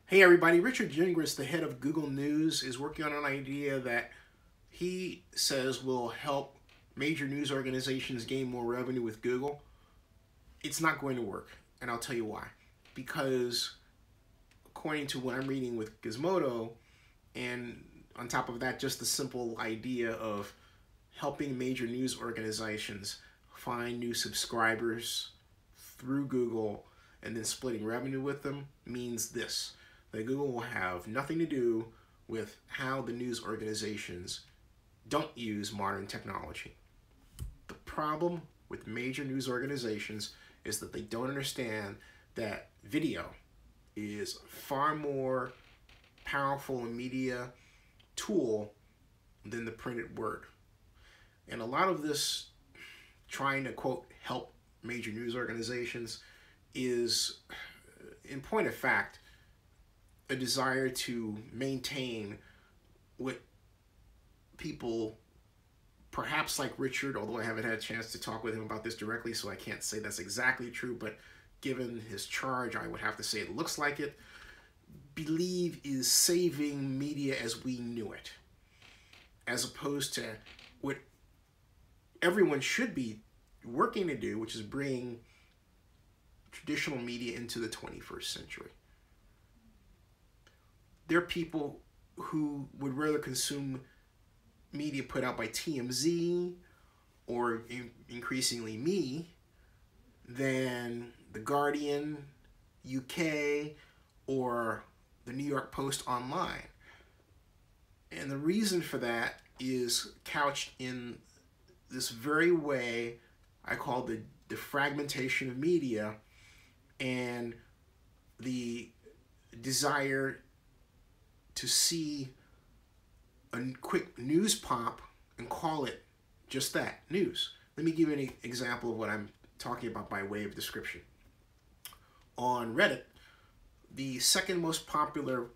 Hey everybody, Richard Gingras, the head of Google News, is working on an idea that he says will help major news organizations gain more revenue with Google. It's not going to work, and I'll tell you why. Because according to what I'm reading with Gizmodo, and on top of that, just the simple idea of helping major news organizations find new subscribers through Google and then splitting revenue with them means this: that Google will have nothing to do with how the news organizations don't use modern technology. The problem with major news organizations is that they don't understand that video is far more powerful a media tool than the printed word. And a lot of this trying to, quote, help major news organizations is, in point of fact, a desire to maintain what people, perhaps like Richard, although I haven't had a chance to talk with him about this directly, so I can't say that's exactly true, but given his charge, I would have to say it looks like it, believe is saving media as we knew it, as opposed to what everyone should be working to do, which is bring traditional media into the 21st century. There are people who would rather consume media put out by TMZ or increasingly me than The Guardian, UK, or the New York Post online. And the reason for that is couched in this very way I call the fragmentation of media and the desire to see a quick news pop and call it just that, news. Let me give you an example of what I'm talking about by way of description. On Reddit, the second most popular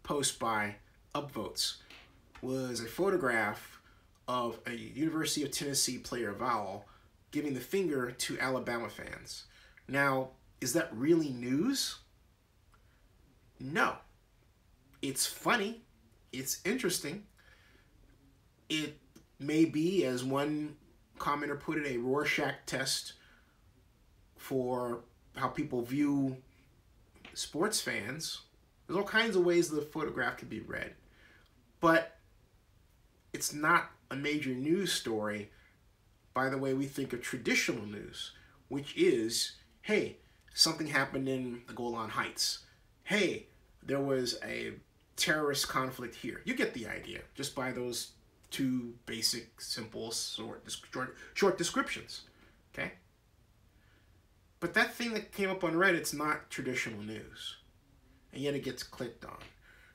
post by upvotes was a photograph of a University of Tennessee player, Vowell, giving the finger to Alabama fans. Now, is that really news? No. It's funny. It's interesting. It may be, as one commenter put it, a Rorschach test for how people view sports fans. There's all kinds of ways the photograph can be read. But it's not a major news story by the way we think of traditional news, which is, hey, something happened in the Golan Heights. Hey, there was a terrorist conflict here. You get the idea just by those two basic, simple, short descriptions. Okay? But that thing that came up on Reddit's not traditional news. And yet it gets clicked on.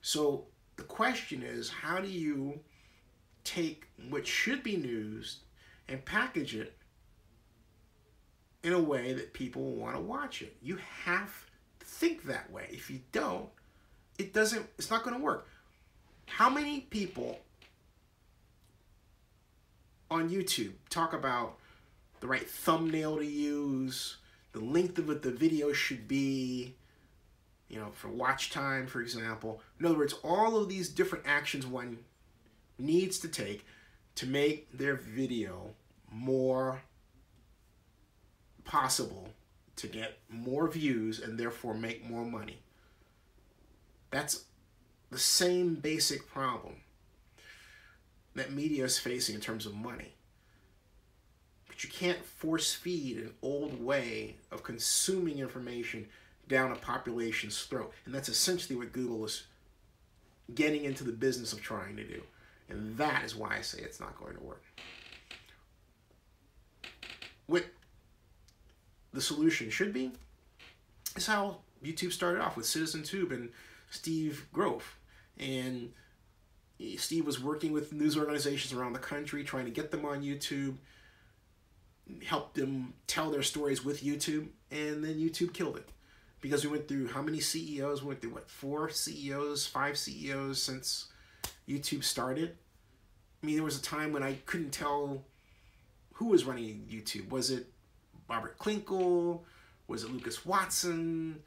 So the question is, how do you take what should be news and package it in a way that people will want to watch it? You have to think that way. If you don't, it's not going to work. How many people on YouTube talk about the right thumbnail to use, the length of what the video should be, for watch time, for example? In other words, all of these different actions one needs to take to make their video more possible to get more views and therefore make more money. That's the same basic problem that media is facing in terms of money. But you can't force feed an old way of consuming information down a population's throat. And that's essentially what Google is getting into the business of trying to do. And that is why I say it's not going to work. What the solution should be is how YouTube started off with CitizenTube and Steve Grove. And Steve was working with news organizations around the country, trying to get them on YouTube, help them tell their stories with YouTube, and then YouTube killed it. Because we went through how many CEOs? We went through, 4 CEOs, 5 CEOs since YouTube started. I mean, there was a time when I couldn't tell who was running YouTube. Was it Robert Klinkle? Was it Lucas Watson?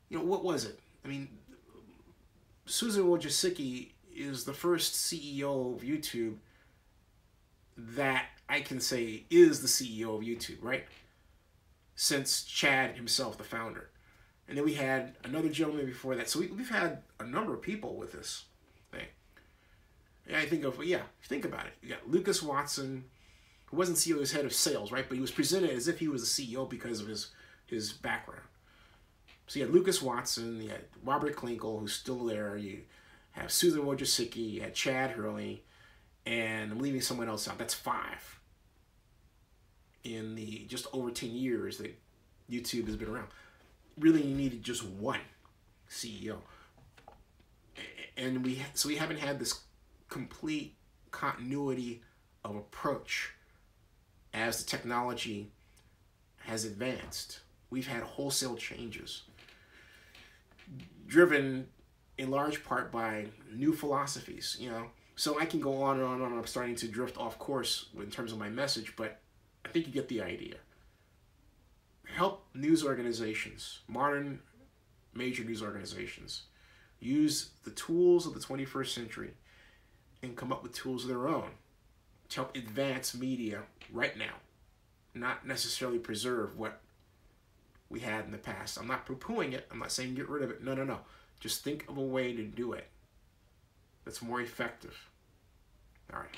What was it? I mean, Susan Wojcicki is the first CEO of YouTube that I can say is the CEO of YouTube, right? Since Chad himself, the founder. And then we had another gentleman before that. So we've had a number of people with this thing. And I think of, yeah, think about it. You got Lucas Watson, who wasn't CEO, he was head of sales, right? But he was presented as if he was a CEO because of his background. So you had Lucas Watson, you had Robert Klinkle, who's still there. You have Susan Wojcicki, you had Chad Hurley, and I'm leaving someone else out. That's 5 in the just over 10 years that YouTube has been around. Really, you needed just one CEO, and we haven't had this complete continuity of approach as the technology has advanced. We've had wholesale changes, driven in large part by new philosophies, you know. So I can go on and on and on. I'm starting to drift off course in terms of my message, but I think you get the idea. Help news organizations, modern major news organizations, use the tools of the 21st century and come up with tools of their own to help advance media right now, not necessarily preserve what we had in the past. I'm not poo-pooing it. I'm not saying get rid of it. No, no, no. Just think of a way to do it that's more effective. All right.